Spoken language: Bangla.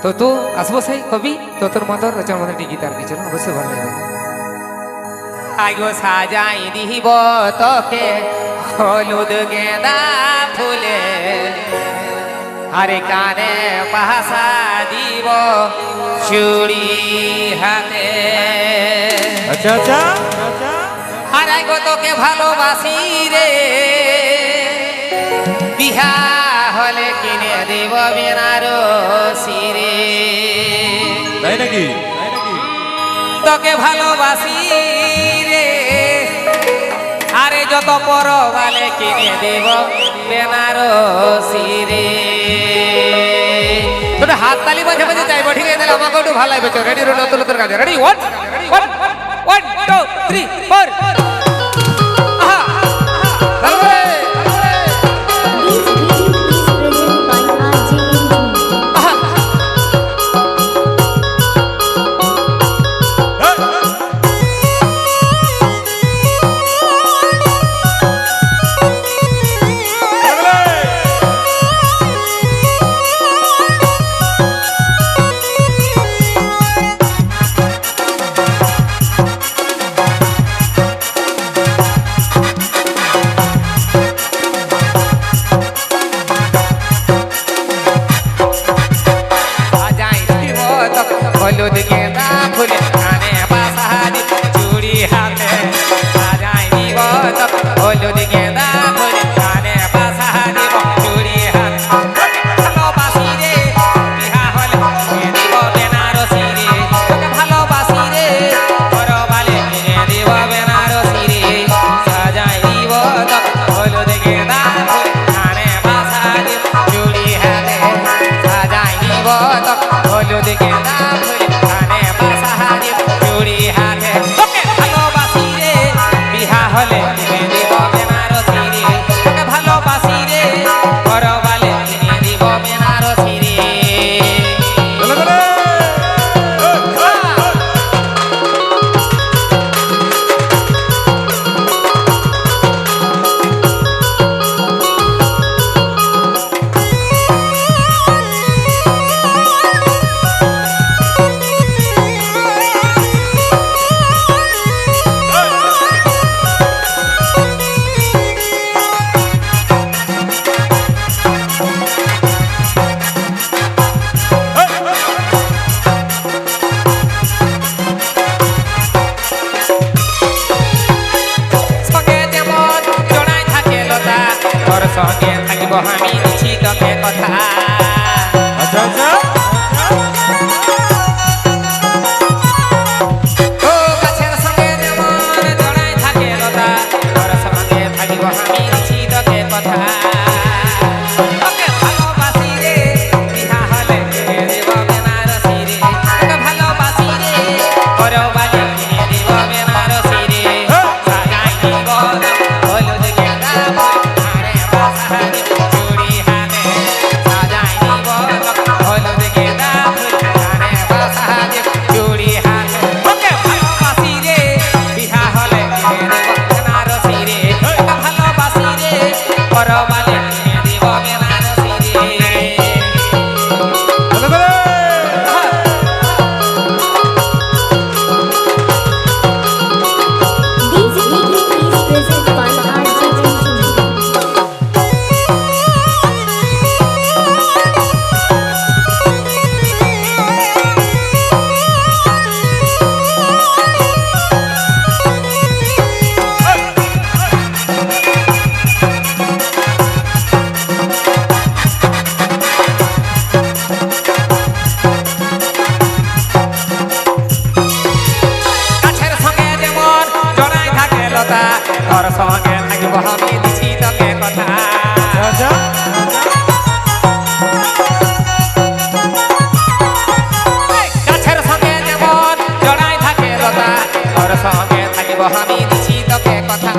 তো তো আসবো সেই কবি তো তোর মতন রচনা মতন গীতার কিছু না অবশ্যই ভালো লাগবে। আগো সাজাই দিব তোকে হলুদ গেঁদা ফুলে আরে কানে পাশা দিব চুড়ি হাতে। আচ্ছা আচ্ছা আরে গো তোকে ভালোবাসি রে বিহা হলে কিনে দেব বেনারসি রে। তাই নাকি? তোকে ভালোবাসি রে আরে যত পরবালে কিনে দেব বেনারসি রে। তোর হাত তালি বাজে বাজে যাইব ঠিক আছে তাহলে আমাকে একটু ভালো লাগবে। রেডি রো নতুন নতুন কাজ রেডি 1 2 3 4 হলুদ গেঁদা ফুল কানে বাসা দিব চুড়ি হাতে। সাজাই দিব হলুদ গেঁদা ফুল কানে বাসা দিব চুড়ি হাতে। ভালোবাসি রে বিহা হলে কিনে দিব বেনারসি রে। তোকে ভালোবাসি রে পরবালে কিনে দিব বেনারসি রে। সাজাই দিব হলুদ গেঁদা ফুল কানে বাসা দিব চুড়ি হাতে। সাজাই দিব হলুদ গেঁদা ফুল কানে বাসা দিব চুড়ি হাতে। তোকে ভালোবাসি রে বিহা হলে কিনে দিব বেনারসি রে। তোকে ভালোবাসি রে পরবালে কিনে দিব বেনারসি রে। সঙ্গে থাকিব আমি দিছি তোকে কথা। আচ্ছা আচ্ছা ও গাছের সঙ্গে যেমন জড়াই থাকে লতা তোর সঙ্গে থাকিব আমি দিছি তোকে কথা। তোকে ভালোবাসি রে বিহা হলে কিনে দিব বেনারসি রে। তোকে ভালোবাসি রে পরবালে কিনে দিব বেনারসি রে। সাজাই দিব হলুদ গেঁদা ফুল কানে বাসা দিব চুড়ি হাতে। সাজাই দিব হলুদ গেঁদা ফুল কানে বাসা দিব চুড়ি হাতে। তোকে ভালোবাসি রে বিহা হলে কিনে দিব বেনারসি রে। তোকে ভালোবাসি রে পরবালে কিনে দিব বেনারসি রে। These VDPs present by RJ Engineering. গাছের সঙ্গে যেমন জড়াই থাকে লতা তোর সঙ্গে থাকিব আমি দিছি তোকে কথা। আচ্ছা গাছের সঙ্গে যেমন জড়াই থাকে লতা তোর সঙ্গে থাকিব আমি দিছি তোকে কথা।